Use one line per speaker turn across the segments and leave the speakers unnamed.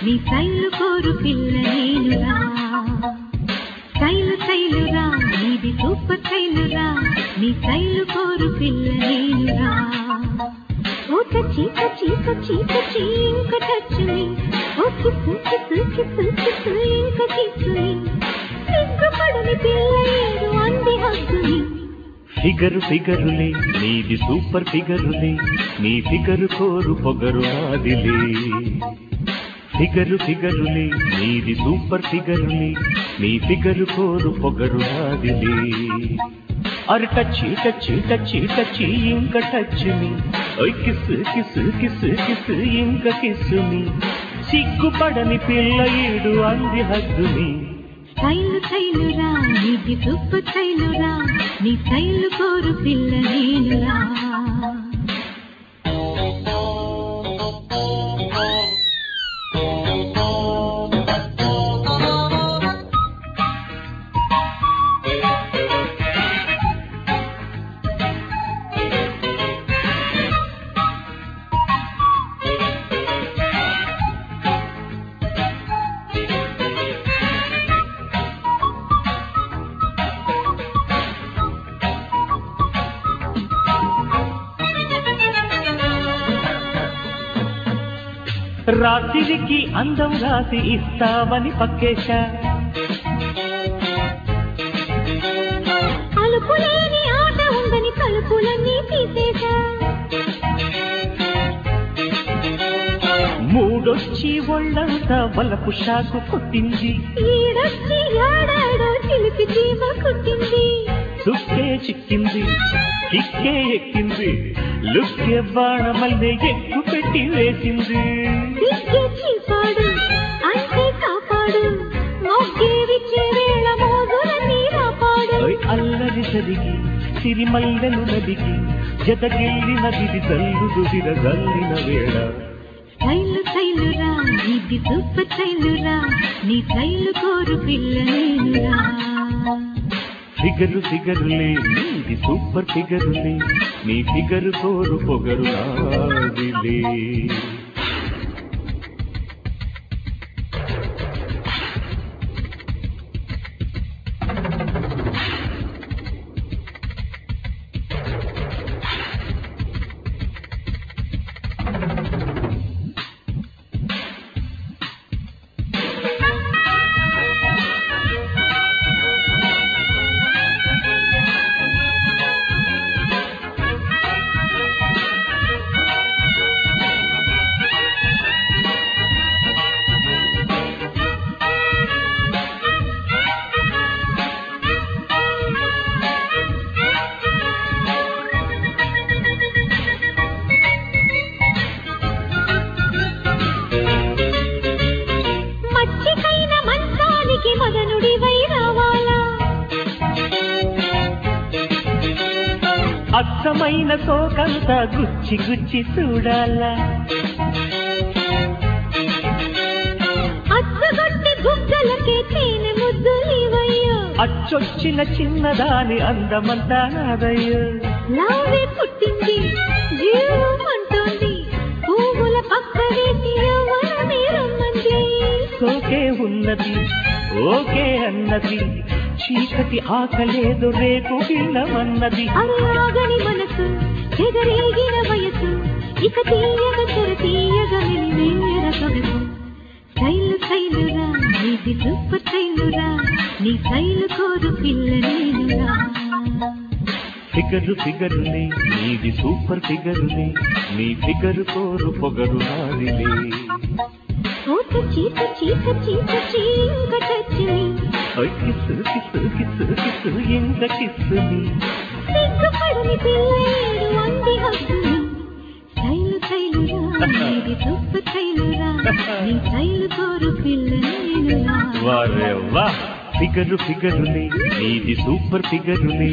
నీ స్టైలు కోరు పిల్ల నేనురా స్టైలు స్టైలురా నీది సూపర్ స్టైలురా నీ స్టైలు కోరు పిల్ల నేనురా ఓ టచ్చి టచ్చి టచ్చి టచ్చి ఇంక టచ్ మీ ఓ కిస్ కిస్ కిస్ కిస్ ఇంక కిస్ మీ సిగ్గుపడని పిల్ల ఏడు అంది హద్దుని
ఫిగరు ఫిగరులే నీది సూపర్ ఫిగరులే నీ ఫిగరు కోరు పొగరు నాదిలే ఫిగరు ఫిగరులే నీది సూపర్ ఫిగరులే నీ ఫిగరు కోరు పొగరు నాదిలే అరే టచ్చి టచ్చి టచ్చి టచ్చి ఇంక టచ్ మీ ఓయ్ కిస్ కిస్ కిస్ కిస్ ఇంక కిస్ మీ సిగ్గుపడని పిల్ల ఏడు అంది హద్దుని
స్టైలు స్టైలురా నీది సూపర్ స్టైలురా నీ స్టైలు కోరు పిల్ల నేనురా
రాత్రికి అందం రాసి ఇస్తావని పక్కేశా
అలుపులేని ఆట ఉందని తలుపులన్నీ తీసేశా
మూడొచ్చి ఒళ్ళంతా వలపు షాకు కొట్టింది
ఈడొచ్చి ఏడాడో చిలిపి చీమ కుట్టింది
సుక్కే చిక్కింది కిక్కే ఎక్కింది లుక్కే బాణమల్లే ఎక్కు పెట్టి వేసింది
దిక్కే చీపాడు అంటే కాపాడు మొగ్గే విచ్చే వేళ మోజులన్నీ రాపాడు
అల్లరి సరిగి సిరిమల్లెలు నదికి జతగిల్లిన దిది జల్లుదు విరజల్లిన వేళ
స్టైలు స్టైలురా నీది సూపర్ స్టైలురా నీ స్టైలు కోరు పిల్ల నేనురా
ఫిగరు ఫిగరులే నీది సూపర్ ఫిగరులే నీ ఫిగరు కోరు పొగరు నాదిలే అచ్చమైన సోకంతా గుచ్చి గుచ్చి చూడాలా
అచ్చగొట్టి బుగ్గలకే తేనె ముద్దులివయ్యో
అచ్చొచ్చిన చిన్నదాని అందమంతా నాదయ్యో
లావే పుట్టింది జీవం అంటోంది పువ్వుల పక్క వేసి యవ్వనమే రమ్మంది
సోకే ఉన్నది ఓకే అన్నది చీకటి ఆకలేదు రేపు గిన్నమన్నది
అరాగని మనసు ఎగరేగిన వయసు ఇక తీయగ తెర తీయగ మెలివేర సొగసు స్టైలు స్టైలురా నీది సూపర్ స్టైలురా నీ స్టైలు కోరు పిల్ల నేనురా
ఫిగరు ఫిగరులే నీది సూపర్ ఫిగరులే నీ ఫిగరు కోరు పొగరు నాదిలే
ఓ టచ్చి టచ్చి టచ్చి టచ్చి ఇంక touch me
kiss kiss kiss kiss ఇంక కిస్ మీ
సిగ్గుపడని పిల్ల ఏడు అంది హద్దుని స్టైలు స్టైలురా నీది సూపర్ స్టైలురా నీ స్టైలు కోరు పిల్ల నేనురా
వారే వా ఫిగరు ఫిగరులే నీది సూపర్ ఫిగరులే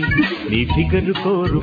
నీ ఫిగరు కోరు